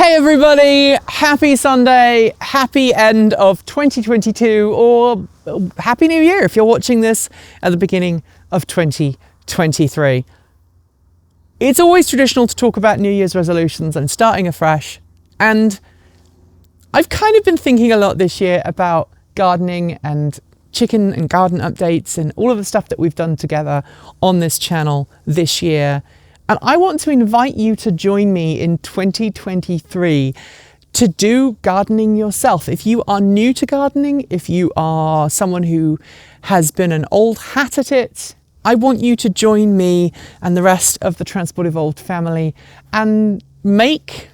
Hey everybody, happy Sunday, happy end of 2022, or happy new year if you're watching this at the beginning of 2023. It's always traditional to talk about New Year's resolutions and starting afresh, and I've kind of been thinking a lot this year about gardening and chicken and garden updates and all of the stuff that we've done together on this channel this year. And I want to invite you to join me in 2023 to do gardening yourself. If you are new to gardening, if you are someone who has been an old hat at it, I want you to join me and the rest of the Transport Evolved family and make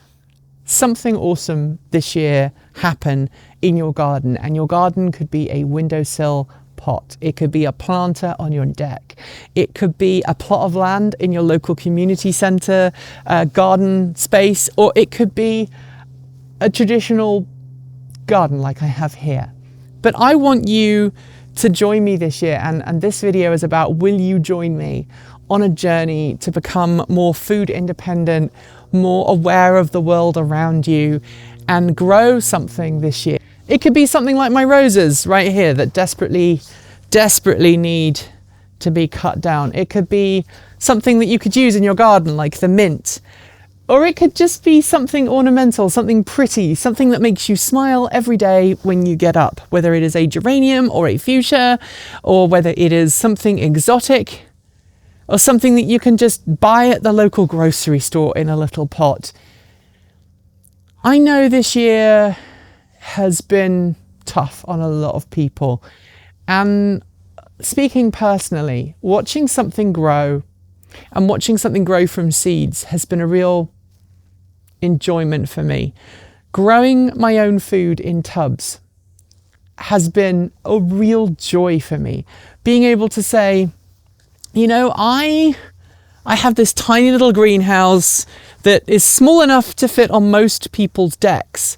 something awesome this year happen in your garden. And your garden could be a windowsill pot. It could be a planter on your deck. It could be a plot of land in your local community centre, garden space, or it could be a traditional garden like I have here. But I want you to join me this year, and this video is about, will you join me on a journey to become more food independent, more aware of the world around you, and grow something this year? It could be something like my roses right here that desperately need to be cut down. It could be something that you could use in your garden, like the mint. Or it could just be something ornamental, something pretty, something that makes you smile every day when you get up, whether it is a geranium or a fuchsia, or whether it is something exotic, or something that you can just buy at the local grocery store in a little pot. I know this year has been tough on a lot of people, and speaking personally, watching something grow and watching something grow from seeds has been a real enjoyment for me. Growing my own food in tubs has been a real joy for me. Being able to say, you know, I have this tiny little greenhouse that is small enough to fit on most people's decks.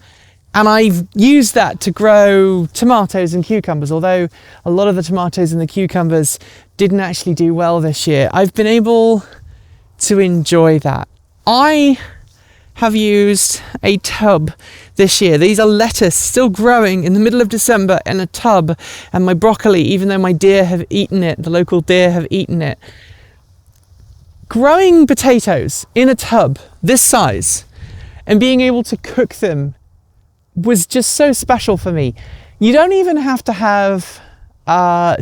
And I've used that to grow tomatoes and cucumbers, although a lot of the tomatoes and the cucumbers didn't actually do well this year. I've been able to enjoy that. I have used a tub this year. These are lettuce still growing in the middle of December in a tub, and my broccoli, even though my deer have eaten it, the local deer have eaten it. Growing potatoes in a tub this size and being able to cook them was just so special for me. You don't even have to have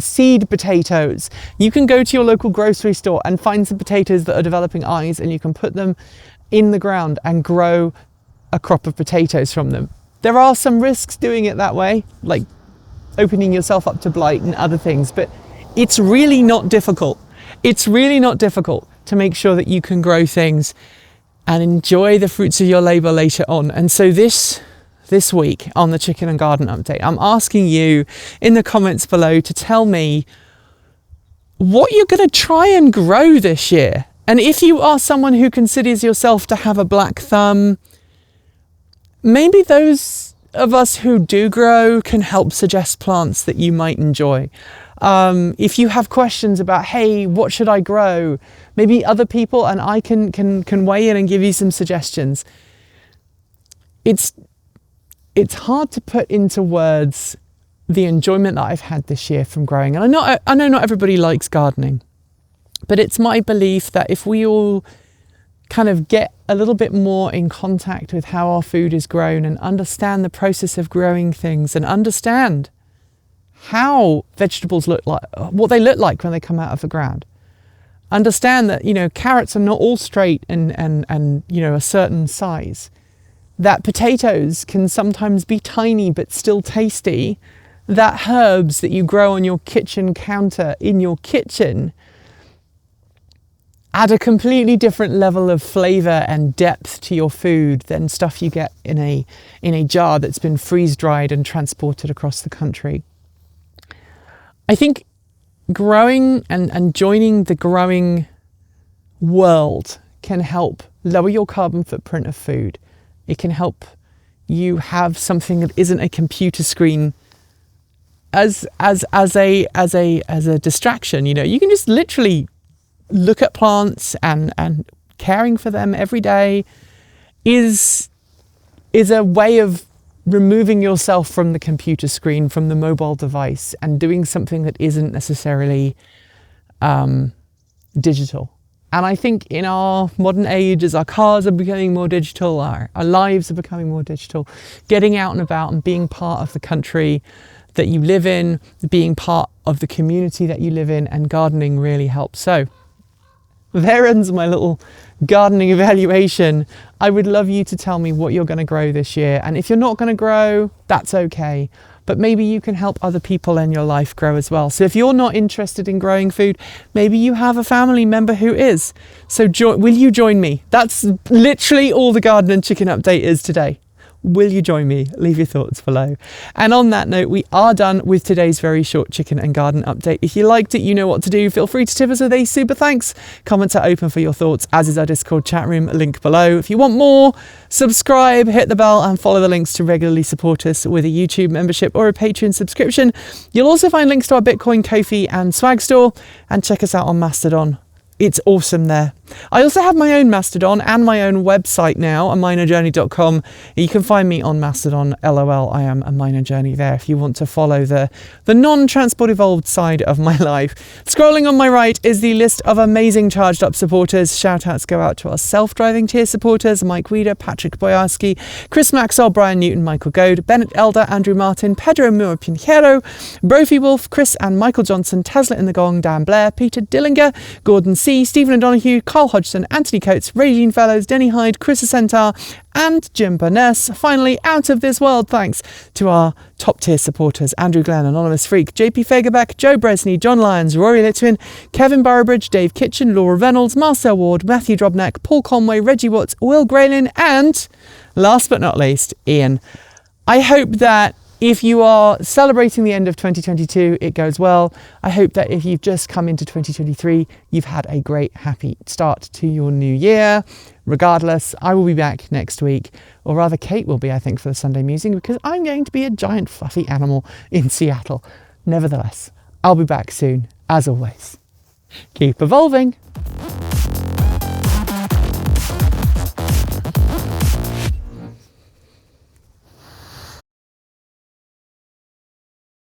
seed potatoes. You can go to your local grocery store and find some potatoes that are developing eyes, and you can put them in the ground and grow a crop of potatoes from them. There are some risks doing it that way, like opening yourself up to blight and other things, but it's really not difficult. It's really not difficult to make sure that you can grow things and enjoy the fruits of your labor later on. And so this week on the Chicken and Garden Update, I'm asking you in the comments below to tell me what you're going to try and grow this year. And if you are someone who considers yourself to have a black thumb, maybe those of us who do grow can help suggest plants that you might enjoy. If you have questions about, hey, what should I grow? Maybe other people and I can weigh in and give you some suggestions. It's hard to put into words the enjoyment that I've had this year from growing. And I know not everybody likes gardening, but it's my belief that if we all kind of get a little bit more in contact with how our food is grown and understand the process of growing things and understand how vegetables look like, what they look like when they come out of the ground. Understand that, you know, carrots are not all straight and you know, a certain size. That potatoes can sometimes be tiny but still tasty. That herbs that you grow on your kitchen counter in your kitchen add a completely different level of flavour and depth to your food than stuff you get in a jar that's been freeze-dried and transported across the country. I think growing and joining the growing world can help lower your carbon footprint of food. It can help you have something that isn't a computer screen as a distraction. You know, you can just literally look at plants and caring for them every day is is a way of removing yourself from the computer screen, from the mobile device, and doing something that isn't necessarily digital. And I think in our modern age, as our cars are becoming more digital, our lives are becoming more digital, getting out and about and being part of the country that you live in, being part of the community that you live in, and gardening really helps. So there ends my little gardening evaluation. I would love you to tell me what you're going to grow this year. And if you're not going to grow, that's okay. But maybe you can help other people in your life grow as well. So if you're not interested in growing food, maybe you have a family member who is. So will you join me? That's literally all the garden and chicken update is today. Will you join me? Leave your thoughts below. And on that note, we are done with today's very short chicken and garden update. If you liked it, you know what to do. Feel free to tip us with a super thanks. Comments are open for your thoughts, as is our Discord chat room, link below. If you want more, subscribe, hit the bell, and follow the links to regularly support us with a YouTube membership or a Patreon subscription. You'll also find links to our Bitcoin, Ko-fi and swag store, and check us out on Mastodon. It's awesome there. I also have my own Mastodon and my own website now, aminerjourney.com. You can find me on Mastodon, LOL. I am a minor journey there if you want to follow the non-transport evolved side of my life. Scrolling on my right is the list of amazing charged up supporters. Shout outs go out to our self-driving tier supporters: Mike Weeder, Patrick Boyarski, Chris Maxwell, Brian Newton, Michael Goad, Bennett Elder, Andrew Martin, Pedro Mura Pinheiro, Brophy Wolf, Chris and Michael Johnson, Tesla in the Gong, Dan Blair, Peter Dillinger, Gordon C, Stephen O'Donoghue, Carl Hodgson, Anthony Coates, Regine Fellows, Denny Hyde, Chris Centaur, and Jim Burness. Finally, out of this world thanks to our top tier supporters: Andrew Glenn, Anonymous Freak, JP Fagerbeck, Joe Bresney, John Lyons, Rory Litwin, Kevin Boroughbridge, Dave Kitchen, Laura Reynolds, Marcel Ward, Matthew Drobneck, Paul Conway, Reggie Watts, Will Graylin, and last but not least, Ian. I hope that if you are celebrating the end of 2022, it goes well. I hope that if you've just come into 2023, you've had a great, happy start to your new year. Regardless, I will be back next week, or rather Kate will be, I think, for the Sunday musing, because I'm going to be a giant fluffy animal in Seattle. Nevertheless, I'll be back soon, as always. Keep evolving.